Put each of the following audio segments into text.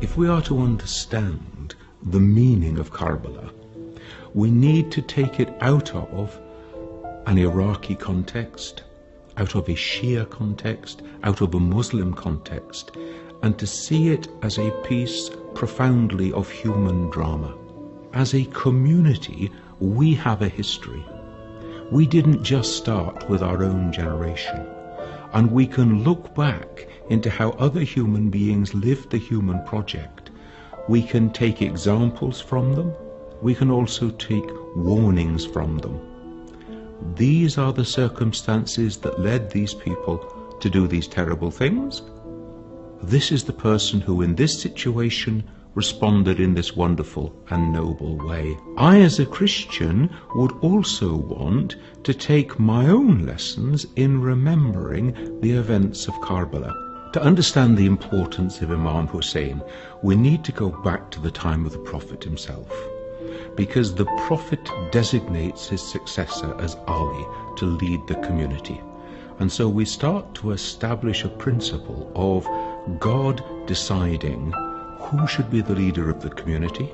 If we are to understand the meaning of Karbala, we need to take it out of an Iraqi context, out of a Shia context, out of a Muslim context, and to see it as a piece profoundly of human drama. As a community, we have a history. We didn't just start with our own generation, and we can look back into how other human beings lived the human project. We can take examples from them. We can also take warnings from them. These are the circumstances that led these people to do these terrible things. This is the person who in this situation responded in this wonderful and noble way. I as a Christian would also want to take my own lessons in remembering the events of Karbala. To understand the importance of Imam Hussein, we need to go back to the time of the Prophet himself, because the Prophet designates his successor as Ali to lead the community. And so we start to establish a principle of God deciding who should be the leader of the community.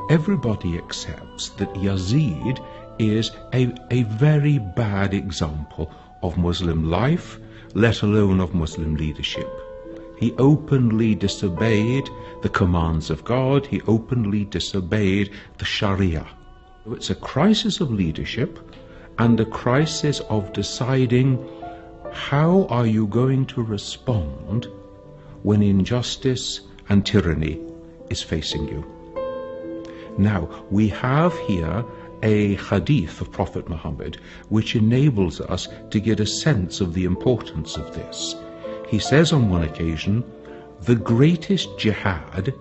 Everybody accepts that Yazid is a very bad example of Muslim life, let alone of Muslim leadership. He openly disobeyed the commands of God. He openly disobeyed the Sharia. It's a crisis of leadership and a crisis of deciding how are you going to respond when injustice and tyranny is facing you. Now, we have here a hadith of Prophet Muhammad which enables us to get a sense of the importance of this. He says on one occasion, the greatest jihad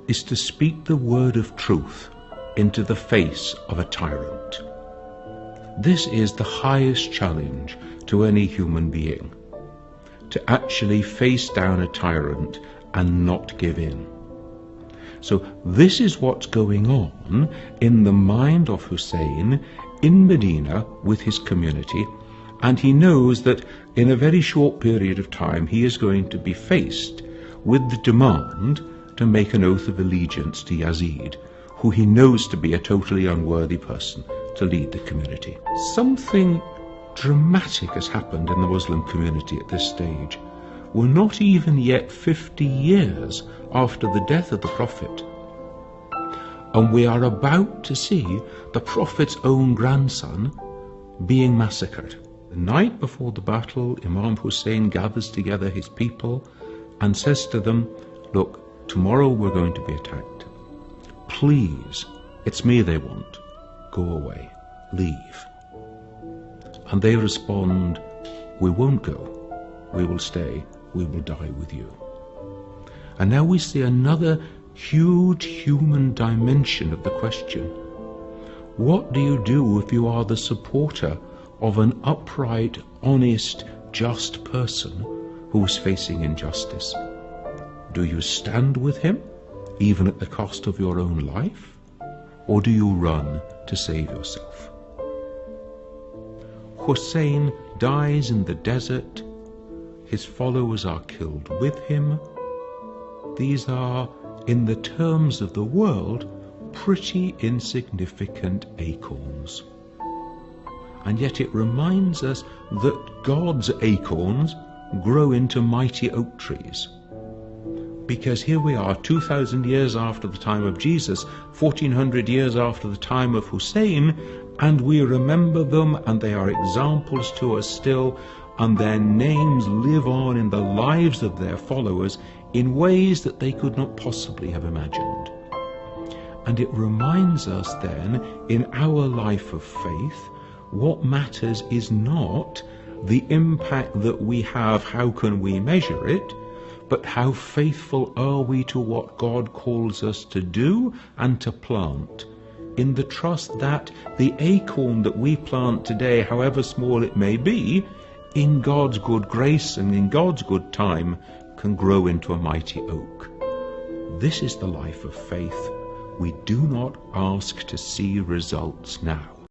is to speak the word of truth into the face of a tyrant. This is the highest challenge to any human being, to actually face down a tyrant and not give in. So this is what's going on in the mind of Hussein in Medina with his community, and he knows that in a very short period of time he is going to be faced with the demand to make an oath of allegiance to Yazid, who he knows to be a totally unworthy person to lead the community. Something dramatic has happened in the Muslim community at this stage. We're not even yet 50 years after the death of the Prophet, and we are about to see the Prophet's own grandson being massacred. The night before the battle, Imam Hussein gathers together his people and says to them, look, tomorrow we're going to be attacked. Please, it's me they want. Go away. Leave. And they respond, we won't go. We will stay. We will die with you. And now we see another huge human dimension of the question. What do you do if you are the supporter of an upright, honest, just person who is facing injustice? Do you stand with him, even at the cost of your own life? Or do you run to save yourself? Hussein dies in the desert. His followers are killed with him. These are, in the terms of the world, pretty insignificant acorns. And yet it reminds us that God's acorns grow into mighty oak trees. Because here we are 2,000 years after the time of Jesus, 1,400 years after the time of Hussein, and we remember them, and they are examples to us still, and their names live on in the lives of their followers in ways that they could not possibly have imagined. And it reminds us then, in our life of faith, what matters is not the impact that we have, how can we measure it, but how faithful are we to what God calls us to do and to plant, in the trust that the acorn that we plant today, however small it may be, in God's good grace and in God's good time, can grow into a mighty oak. This is the life of faith. We do not ask to see results now.